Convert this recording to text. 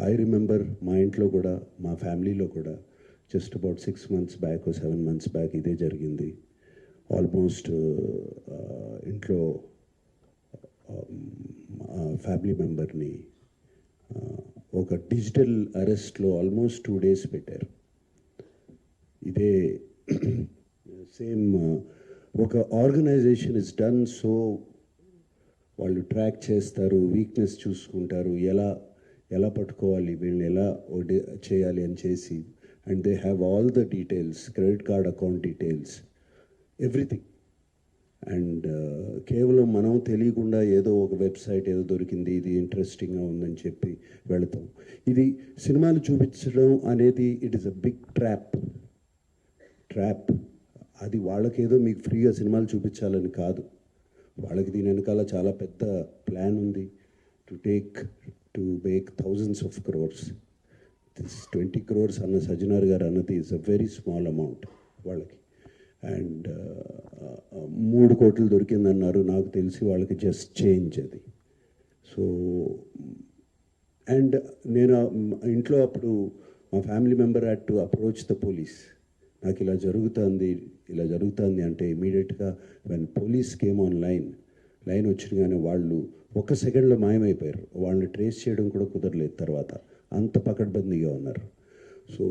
I remember మా ఇంట్లో కూడా, మా ఫ్యామిలీలో కూడా just about 6 months back 7 months back ఇదే జరిగింది. ఆల్మోస్ట్ ఇంట్లో ఫ్యామిలీ మెంబర్ని ఒక డిజిటల్ అరెస్ట్లో ఆల్మోస్ట్ 2 days పెట్టారు. ఇదే సేమ్ ఒక ఆర్గనైజేషన్ ఇస్ డన్ సో, వాళ్ళు ట్రాక్ చేస్తారు, వీక్నెస్ చూసుకుంటారు, ఎలా పట్టుకోవాలి, వీళ్ళని ఎలా చేయాలి అని చేసి, and they have all the details, credit card account details, everything. And కేవలం మనం తెలియకుండా ఏదో ఒక వెబ్సైట్ ఏదో దొరికింది, ఇది ఇంట్రెస్టింగ్గా ఉందని చెప్పి వెళతాం. ఇది సినిమాలు చూపించడం అనేది it is a big trap. అది వాళ్ళకేదో మీకు ఫ్రీగా సినిమాలు చూపించాలని కాదు, వాళ్ళకి దీని వెనకాల చాలా పెద్ద ప్లాన్ ఉంది. To make thousands of crores. This 20 crores అన్న సజ్జనార్ గారు అన్నది is a very small amount వాళ్ళకి. అండ్ 3 కోట్లు దొరికిందన్నారు, నాకు తెలిసి వాళ్ళకి జస్ట్ చేంజ్ అది. సో అండ్ నేను ఇంట్లో అప్పుడు మా family member had to approach the police. నాకు ఇలా జరుగుతుంది అంటే ఇమీడియట్గా when police came online వచ్చినగానే వాళ్ళు 1 సెకండ్లో మాయమైపోయారు. వాళ్ళని ట్రేస్ చేయడం కూడా కుదరలేదు తర్వాత, అంత పకడ్బందీగా ఉన్నారు. సో